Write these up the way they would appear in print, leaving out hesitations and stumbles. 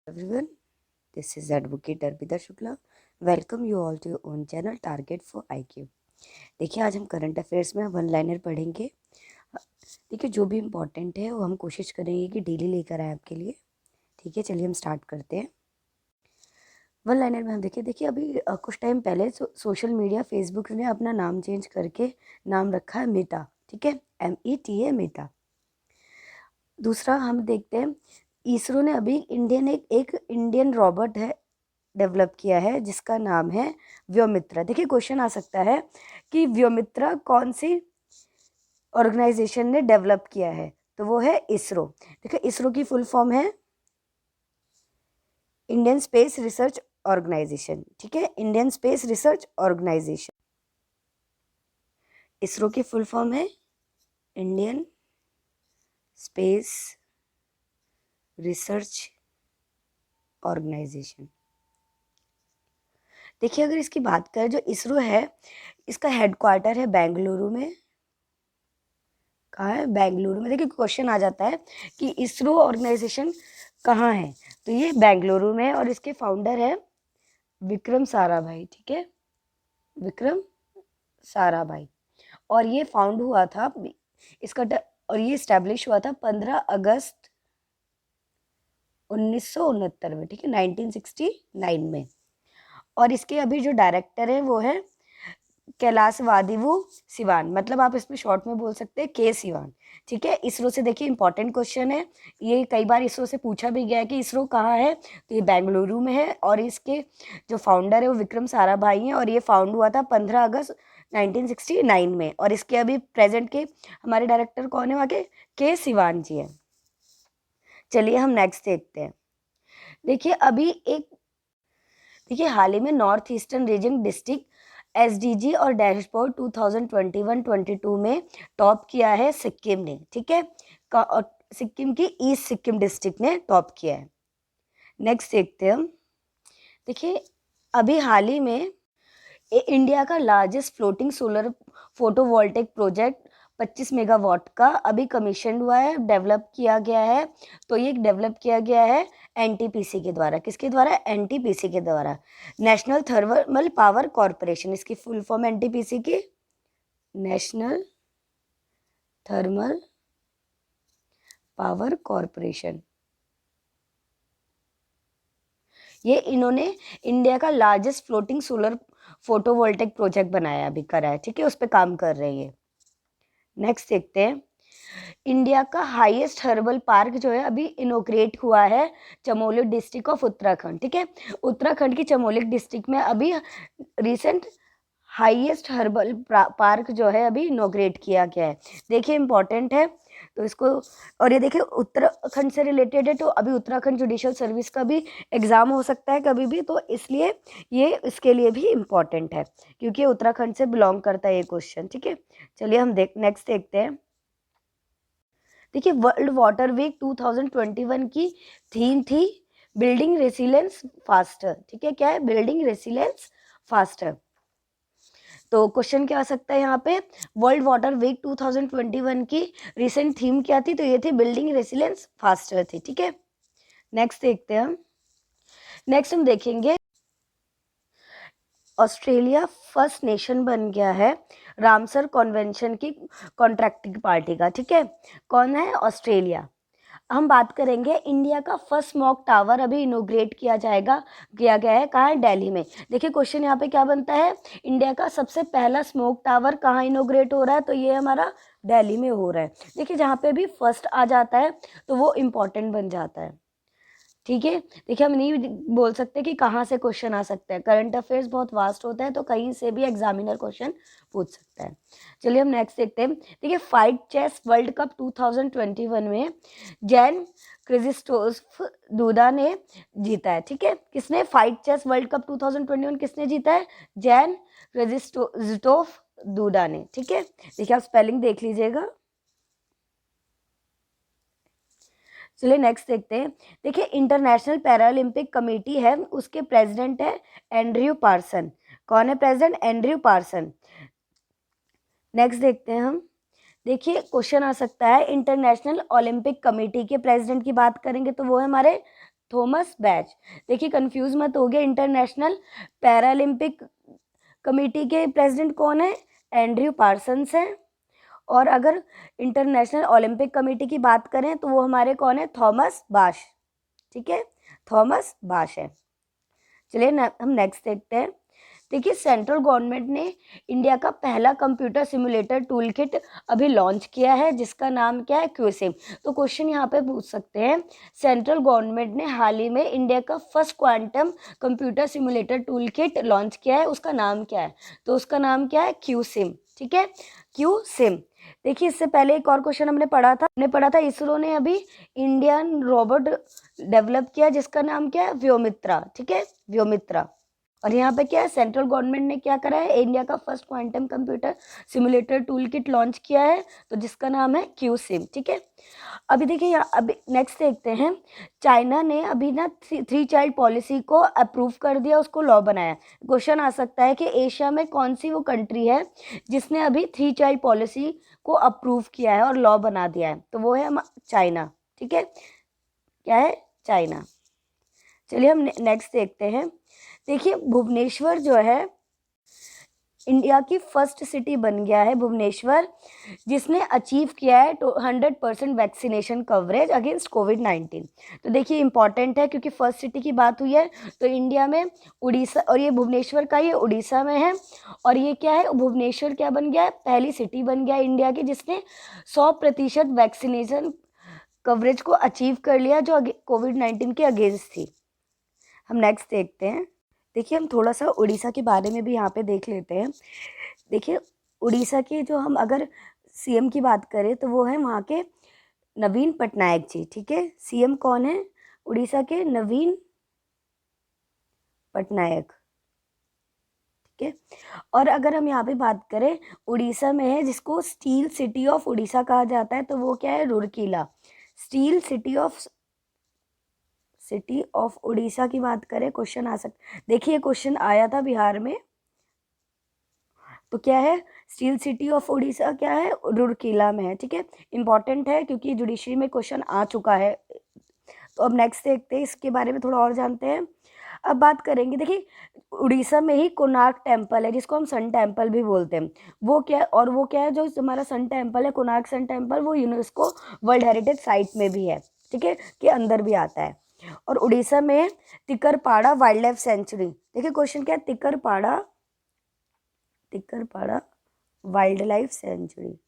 Everyone, this is Advocate Arpita Shukla. Welcome you all to your own channel Target for IQ. देखिए आज हम current affairs में one liner पढ़ेंगे। देखिए जो भी इम्पोर्टेंट है वो हम कोशिश करेंगे कि डेली लेकर आए आपके लिए। ठीक है, चलिए हम स्टार्ट करते हैं। वन लाइनर में हम देखिए अभी कुछ टाइम पहले सोशल मीडिया फेसबुक ने अपना नाम चेंज करके नाम रखा है मेटा। ठीक है, META मेटा। दूसरा हम देखते हैं, इसरो ने अभी एक इंडियन रोबोट है डेवलप किया है जिसका नाम है व्योमित्रा। देखिए क्वेश्चन आ सकता है कि व्योमित्रा कौन सी ऑर्गेनाइजेशन ने डेवलप किया है, तो वो है इसरो। देखिए इसरो की फुल फॉर्म है इंडियन स्पेस रिसर्च ऑर्गेनाइजेशन। ठीक है, Indian Space Research Organisation. ISRO की फुल फॉर्म है इंडियन स्पेस रिसर्च ऑर्गेनाइजेशन। देखिए अगर इसकी बात करें, जो इसरो है इसका हेडक्वार्टर है बेंगलुरु में। कहाँ है? बेंगलुरु में। देखिए क्वेश्चन आ जाता है कि इसरो ऑर्गेनाइजेशन कहाँ है, तो ये बेंगलुरु में है और इसके फाउंडर है विक्रम साराभाई। ठीक है, विक्रम साराभाई। और ये फाउंड हुआ था और ये इस्टेब्लिश हुआ था 15 अगस्त 1969 में। ठीक है, 1969 में। और इसके अभी जो डायरेक्टर है वो है कैलाश वादिवु सिवान, मतलब आप इसमें शॉर्ट में बोल सकते हैं के सिवान। ठीक है, इसरो से देखिए इंपॉर्टेंट क्वेश्चन है, ये कई बार इसरो से पूछा भी गया है कि इसरो कहाँ है, तो ये बेंगलुरु में है और इसके जो फाउंडर है वो विक्रम साराभाई हैं और ये फाउंड हुआ था 15 अगस्त 1969 में। और इसके अभी प्रेजेंट के हमारे डायरेक्टर कौन है वहाँ के सिवान जी हैं। चलिए हम नेक्स्ट देखते हैं। देखिए हाल ही में north eastern region district SDG और डैशबोर्ड 2021-22 में टॉप किया है सिक्किम ने। ठीक है, सिक्किम की ईस्ट सिक्किम डिस्ट्रिक्ट ने टॉप किया है। नेक्स्ट देखते हैं हम। देखिए अभी हाल ही में इंडिया का largest floating solar photovoltaic project 25 megawatt का अभी कमीशन हुआ है, डेवलप किया गया है। तो ये डेवलप किया गया है NTPC के द्वारा। किसके द्वारा? NTPC के द्वारा, नेशनल थर्मल पावर कॉरपोरेशन। इसकी फुल फॉर्म NTPC की नेशनल थर्मल पावर कॉरपोरेशन। ये इन्होंने इंडिया का largest floating solar photovoltaic project बनाया, अभी करा है। ठीक है, उस पर काम कर रहे हैं। नेक्स्ट देखते हैं, इंडिया का हाईएस्ट हर्बल पार्क जो है अभी इनोग्रेट हुआ है चमोली डिस्ट्रिक्ट ऑफ उत्तराखंड। ठीक है, उत्तराखंड की चमोली डिस्ट्रिक्ट में अभी रिसेंट हाईएस्ट हर्बल पार्क जो है अभी इनोग्रेट किया गया है। देखिए इंपॉर्टेंट है तो इसको, और ये देखिए उत्तराखंड से रिलेटेड है, तो अभी उत्तराखंड जुडिशियल सर्विस का भी एग्जाम हो सकता है कभी भी, तो इसलिए ये इसके लिए भी इम्पॉर्टेंट है क्योंकि ये उत्तराखंड से बिलोंग करता है ये क्वेश्चन। ठीक है, चलिए हम नेक्स्ट देखते हैं। देखिए वर्ल्ड वाटर वीक 2021 की थीम थी बिल्डिंग रेसिलियंस फास्टर। ठीक है, क्या है? Building resilience faster. तो क्वेश्चन क्या आ सकता है यहाँ पे, वर्ल्ड वाटर वीक 2021 की रिसेंट थीम क्या थी, तो ये थी बिल्डिंग रेसिलियंस फास्टर थी। ठीक है, नेक्स्ट देखते हैं हम। नेक्स्ट हम देखेंगे, ऑस्ट्रेलिया फर्स्ट नेशन बन गया है रामसर कॉन्वेंशन की कॉन्ट्रैक्टिंग पार्टी का। ठीक है, कौन है? ऑस्ट्रेलिया। हम बात करेंगे, इंडिया का फर्स्ट स्मोक टावर अभी इनोग्रेट किया गया है। कहाँ है? दिल्ली में। देखिए क्वेश्चन यहाँ पे क्या बनता है, इंडिया का सबसे पहला स्मोक टावर कहाँ इनोग्रेट हो रहा है, तो ये हमारा दिल्ली में हो रहा है। देखिए जहाँ पे भी फर्स्ट आ जाता है तो वो इम्पोर्टेंट बन जाता है। ठीक है, देखिए हम नहीं बोल सकते कि कहाँ से क्वेश्चन आ सकता है, करंट अफेयर्स बहुत वास्ट होता है तो कहीं से भी एग्जामिनर क्वेश्चन पूछ सकता है। चलिए हम नेक्स्ट देखते हैं। देखिए फाइट चेस वर्ल्ड कप 2021 में जैन क्रिजिस्टोफ दूडा ने जीता है। ठीक है, किसने? फाइट चेस वर्ल्ड कप 2021 किसने जीता है? जैन क्रिजिस्टोफ दूडा ने। ठीक है, देखिए आप स्पेलिंग देख लीजिएगा। चलिए नेक्स्ट देखते हैं। देखिए इंटरनेशनल पैरालंपिक कमेटी है, उसके प्रेसिडेंट है एंड्रयू पार्सन। कौन है प्रेसिडेंट? Andrew person. नेक्स्ट देखते हैं हम। देखिए क्वेश्चन आ सकता है, इंटरनेशनल ओलंपिक कमेटी के प्रेसिडेंट की बात करेंगे तो वो है हमारे थॉमस बैच। देखिए कंफ्यूज मत हो गया, इंटरनेशनल पैरालंपिक कमेटी के प्रेसिडेंट कौन है? एंड्रयू पार्सन्स हैं। और अगर इंटरनेशनल ओलंपिक कमेटी की बात करें तो वो हमारे कौन है? थॉमस बाश। ठीक है, थॉमस बाश है। चलिए हम नेक्स्ट देखते हैं। देखिए सेंट्रल गवर्नमेंट ने इंडिया का पहला कंप्यूटर सिमुलेटर टूल किट अभी लॉन्च किया है, जिसका नाम क्या है? क्यूसिम। तो क्वेश्चन यहाँ पे पूछ सकते हैं, सेंट्रल गवर्नमेंट ने हाल ही में इंडिया का first quantum computer simulator tool kit launch किया है, उसका नाम क्या है? तो उसका नाम क्या है? क्यूसिम। ठीक है, क्यूसिम। देखिए इससे पहले एक और क्वेश्चन हमने पढ़ा था इसरो ने अभी इंडियन रोबोट डेवलप किया, जिसका नाम क्या है? व्योमित्रा। ठीक है, व्योमित्रा। और यहाँ पे क्या है? सेंट्रल गवर्नमेंट ने क्या करा है? इंडिया का first quantum computer simulator tool kit launch किया है, तो जिसका नाम है क्यूसिम। ठीक है, अभी देखिए यहाँ अभी नेक्स्ट देखते हैं। चाइना ने अभी ना 3 चाइल्ड पॉलिसी को अप्रूव कर दिया, उसको लॉ बनाया। क्वेश्चन आ सकता है कि एशिया में कौन सी वो कंट्री है जिसने अभी 3 चाइल्ड पॉलिसी को अप्रूव किया है और लॉ बना दिया है? तो वो है चाइना। ठीक है, क्या है? चाइना। चलिए हम नेक्स्ट देखते हैं। देखिए भुवनेश्वर जो है इंडिया की फर्स्ट सिटी बन गया है, भुवनेश्वर, जिसने अचीव किया है 100% वैक्सीनेशन कवरेज अगेंस्ट कोविड-19। तो देखिए इंपॉर्टेंट है क्योंकि फर्स्ट सिटी की बात हुई है, तो इंडिया में उड़ीसा, और ये भुवनेश्वर का, ये उड़ीसा में है। और ये क्या है? भुवनेश्वर क्या बन गया है? पहली सिटी बन गया इंडिया की जिसने 100% वैक्सीनेशन कवरेज को अचीव कर लिया, जो कोविड-19 के अगेंस्ट थी। हम नेक्स्ट देखते हैं। देखिए हम थोड़ा सा उड़ीसा के बारे में भी यहाँ पे देख लेते हैं। देखिए उड़ीसा के जो हम अगर सीएम की बात करें तो वो है वहाँ के नवीन पटनायक जी। ठीक है, सीएम कौन है? उड़ीसा के नवीन पटनायक। ठीक है, और अगर हम यहाँ पे बात करें उड़ीसा में है जिसको स्टील सिटी ऑफ उड़ीसा कहा जाता है, तो वो क्या है? Rourkela. Steel city of Orissa की बात करें, क्वेश्चन आ सकता, देखिए क्वेश्चन आया था बिहार में, तो क्या है? स्टील सिटी ऑफ उड़ीसा क्या है? रूरकेला में है। ठीक है, इंपॉर्टेंट है क्योंकि जुडिशरी में क्वेश्चन आ चुका है। तो अब नेक्स्ट देखते हैं, इसके बारे में थोड़ा और जानते हैं। अब बात करेंगे, देखिए उड़ीसा में ही कोणार्क टेम्पल है, जिसको हम सन टेम्पल भी बोलते हैं। वो क्या है? और वो क्या है? जो हमारा सन टेम्पल है, कोणार्क सन टेम्पल, वो यूनेस्को वर्ल्ड हेरिटेज साइट में भी है। ठीक है, के अंदर भी आता है। और उड़ीसा में तिकरपाड़ा वाइल्ड लाइफ सेंचुरी। देखिए क्वेश्चन क्या है? तिकरपाड़ा वाइल्ड लाइफ सेंचुरी,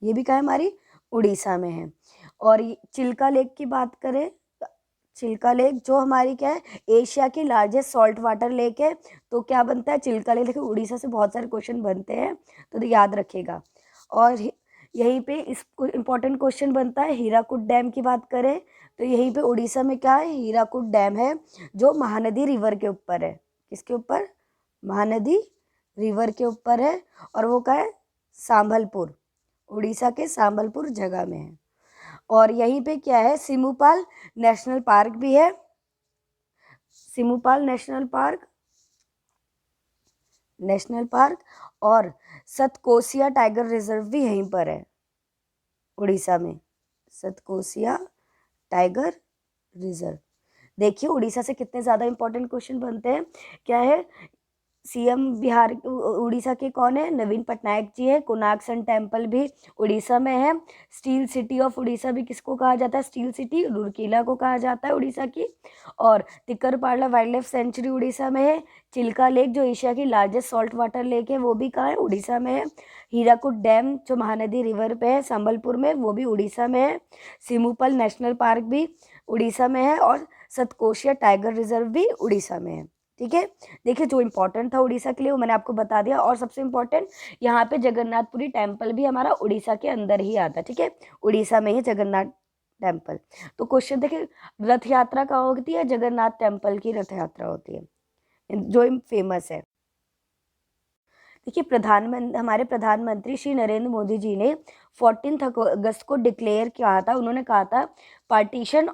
ये भी क्या है? हमारी उड़ीसा में है। और चिल्का लेक की बात करें, चिल्का लेक जो हमारी क्या है? एशिया की लार्जेस्ट सॉल्ट वाटर लेक है, तो क्या बनता है? चिल्का लेक। देखिए उड़ीसा से बहुत सारे क्वेश्चन बनते हैं, तो याद रखिएगा। और यहीं पे इस इम्पोर्टेंट क्वेश्चन बनता है, हीराकुड डैम की बात करें तो यहीं पे उड़ीसा में क्या है? हीराकुड डैम है, जो महानदी रिवर के ऊपर है। किसके ऊपर? महानदी रिवर के ऊपर है। और वो क्या है? संबलपुर, उड़ीसा के संबलपुर जगह में है। और यहीं पे क्या है? सिमुपाल नेशनल पार्क भी है, सिमुपाल नेशनल पार्क और सतकोसिया टाइगर रिजर्व भी यहीं पर है उड़ीसा में, सतकोसिया टाइगर रिजर्व। देखिए उड़ीसा से कितने ज़्यादा इंपॉर्टेंट क्वेश्चन बनते हैं। क्या है? सीएम बिहार उड़ीसा के कौन है? नवीन पटनायक जी है। कोणार्क सन टेम्पल भी उड़ीसा में है। स्टील सिटी ऑफ उड़ीसा भी किसको कहा जाता है? स्टील सिटी रूरकेला को कहा जाता है उड़ीसा की। और तिकरपाड़ा वाइल्ड लाइफ सेंचुरी उड़ीसा में है। चिल्का लेक जो एशिया की लार्जेस्ट सॉल्ट वाटर लेक है, वो भी कहाँ है? उड़ीसा में है। हीराकुड डैम जो महानदी रिवर पे है संबलपुर में, वो भी उड़ीसा में है। सिमुपल नेशनल पार्क भी उड़ीसा में है। और सतकोशिया टाइगर रिजर्व भी उड़ीसा में है। ठीक है, देखिए जो इम्पोर्टेंट था उड़ीसा के लिए वो मैंने आपको बता दिया। और सबसे इम्पोर्टेंट यहाँ पे जगन्नाथपुरी टेम्पल भी हमारा उड़ीसा के अंदर ही आता है। ठीक है, उड़ीसा में ही जगन्नाथ टेम्पल। तो क्वेश्चन देखिए, रथ यात्रा कहाँ होती है? जगन्नाथ टेम्पल की रथ यात्रा होती है, जो फेमस है। देखिए हमारे प्रधानमंत्री श्री नरेंद्र मोदी जी ने 14 अगस्त को डिक्लेयर किया था, उन्होंने कहा था पार्टीशन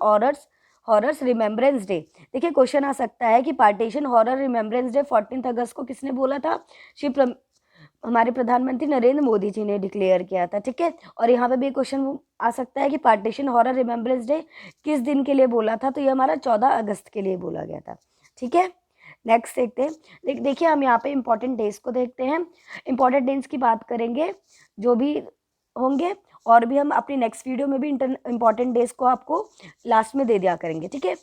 हॉरर्स रिमेम्बरेंस डे। देखिए क्वेश्चन आ सकता है कि पार्टीशन हॉरर रिमेम्बरेंस डे 14 अगस्त को किसने बोला था? श्री हमारे प्रधानमंत्री नरेंद्र मोदी जी ने डिक्लेयर किया था, ठीक है। और यहाँ पे भी क्वेश्चन आ सकता है कि पार्टीशन हॉरर रिमेम्बरेंस डे किस दिन के लिए बोला था, तो ये हमारा 14 अगस्त के लिए बोला गया था, ठीक है। नेक्स्ट देखते हैं, देखिए हम यहाँ पे इंपॉर्टेंट डेज को देखते हैं। इंपॉर्टेंट डेज की बात करेंगे जो भी होंगे, और भी हम अपनी नेक्स्ट वीडियो में भी इंपॉर्टेंट डेज को आपको लास्ट में दे दिया करेंगे, ठीक है।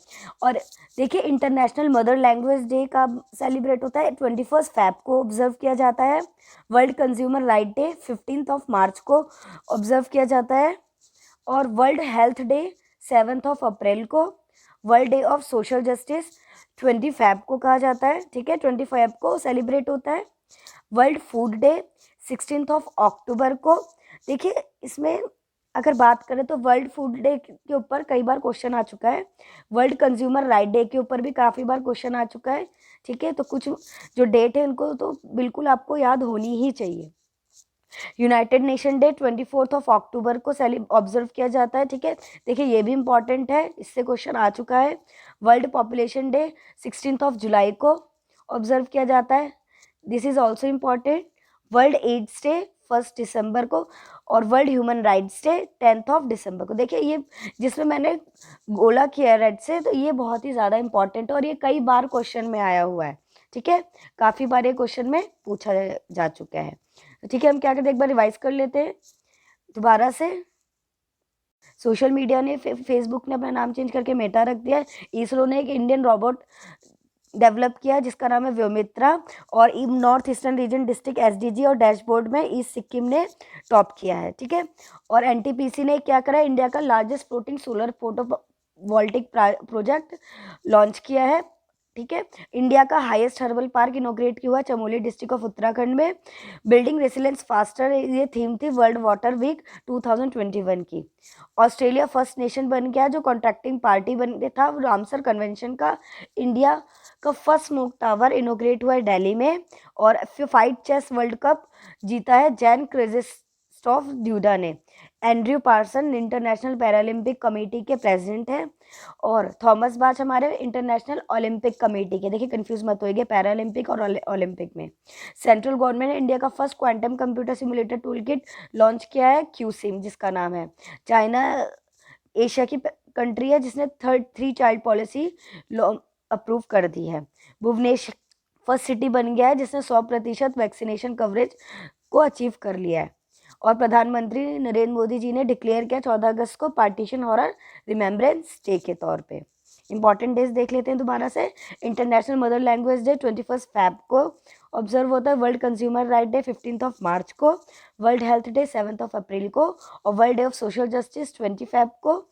और देखिए इंटरनेशनल मदर लैंग्वेज डे का सेलिब्रेट होता है 21 फैब को ऑब्जर्व किया जाता है। वर्ल्ड कंज्यूमर राइट डे 15 मार्च को ऑब्जर्व किया जाता है। और वर्ल्ड हेल्थ डे 7 अप्रैल को। World day of social justice 20 Feb को कहा जाता है, ठीक है, 20 फैब को सेलिब्रेट होता है। वर्ल्ड फूड डे 16 अक्टूबर को। देखिए इसमें अगर बात करें तो वर्ल्ड फूड डे के ऊपर कई बार क्वेश्चन आ चुका है। वर्ल्ड कंज्यूमर राइट डे के ऊपर भी काफ़ी बार क्वेश्चन आ चुका है, ठीक है। तो कुछ जो डेट है उनको तो बिल्कुल आपको याद होनी ही चाहिए। यूनाइटेड नेशन डे 24 अक्टूबर को ऑब्जर्व किया जाता है, ठीक है। देखिए ये भी इंपॉर्टेंट है, इससे क्वेश्चन आ चुका है। वर्ल्ड पॉपुलेशन डे 16 जुलाई को ऑब्जर्व किया जाता है, this is also important. World AIDS day 1 दिसंबर को। और वर्ल्ड ह्यूमन राइट्स डे 10 दिसंबर को। देखिए ये जिसमें मैंने गोला किया रेड से, तो ये बहुत ही ज़्यादा इंपॉर्टेंट है और ये कई बार क्वेश्चन में आया हुआ है, ठीक है। काफ़ी बार ये क्वेश्चन में पूछा जा चुका है, तो ठीक है। हम क्या करते हैं, एक बार रिवाइज कर लेते हैं दोबारा से। सोशल मीडिया ने फेसबुक ने अपना नाम चेंज करके मेटा रख दिया है। इसरो ने एक इंडियन रोबोट डेवलप किया जिसका नाम है व्योमित्रा। और north eastern region district SDG और डैशबोर्ड में ईस्ट सिक्किम ने टॉप किया है, ठीक है। और एनटीपीसी ने क्या करा है, इंडिया का largest floating solar photovoltaic project launch किया है, ठीक है। इंडिया का हाईएस्ट हर्बल पार्क इनोग्रेट किया हुआ चमोली डिस्ट्रिक्ट ऑफ उत्तराखंड में। बिल्डिंग रेसिलेंस फास्टर, ये थीम थी वर्ल्ड वाटर वीक 2021 की। ऑस्ट्रेलिया फर्स्ट नेशन बन गया जो कॉन्ट्रैक्टिंग पार्टी बन गया था रामसर कन्वेंशन का। इंडिया का फर्स्ट स्मोक टावर इनोग्रेट हुआ है दिल्ली में। और फाइट चेस वर्ल्ड कप जीता है जैन क्रिजेस्टोफ ड्यूडा ने। Andrew Parsons international Paralympic committee के प्रेसिडेंट हैं। और थॉमस बाच हमारे इंटरनेशनल ओलंपिक कमेटी के, देखिए कंफ्यूज मत होइए पैरालंपिक और ओलंपिक में। सेंट्रल गवर्नमेंट ने इंडिया का first quantum computer simulator tool kit launch किया है क्यूसिम जिसका नाम है। चाइना एशिया की कंट्री है जिसने 3 चाइल्ड पॉलिसी अप्रूव कर दी है। भुवनेश्वर फर्स्ट सिटी बन गया है जिसने 100% वैक्सीनेशन कवरेज को अचीव कर लिया है। और प्रधानमंत्री नरेंद्र मोदी जी ने डिक्लेयर किया 14 अगस्त को पार्टीशन हॉरर रिमेम्बरेंस डे के तौर पे। इंपॉर्टेंट डेज देख लेते हैं दोबारा से। International mother language day 21 Feb को ऑब्जर्व होता है। वर्ल्ड कंज्यूमर राइट डे 15 मार्च को। वर्ल्ड हेल्थ डे 7 अप्रैल को। और world day of social justice 20 Feb को।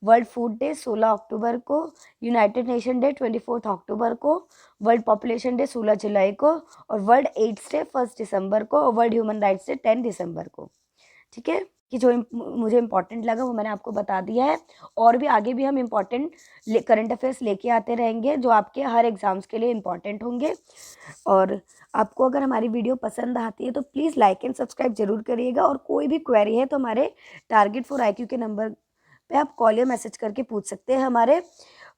वर्ल्ड फूड डे 16 अक्टूबर को। यूनाइटेड नेशन डे 24 अक्टूबर को। वर्ल्ड पॉपुलेशन डे 16 जुलाई को। और वर्ल्ड एड्स डे 1 दिसंबर को। और वर्ल्ड ह्यूमन राइट्स डे 10 दिसंबर को, ठीक है। कि जो मुझे इम्पोर्टेंट लगा वो मैंने आपको बता दिया है। और भी आगे भी हम इम्पोर्टेंट करंट अफेयर्स लेके आते रहेंगे जो आपके हर एग्ज़ाम्स के लिए इम्पोर्टेंट होंगे। और आपको अगर हमारी वीडियो पसंद आती है तो प्लीज़ लाइक एंड सब्सक्राइब जरूर करिएगा। और कोई भी क्वेरी है तो हमारे टारगेट फॉर IQ के नंबर पे आप कॉल या मैसेज करके पूछ सकते हैं। हमारे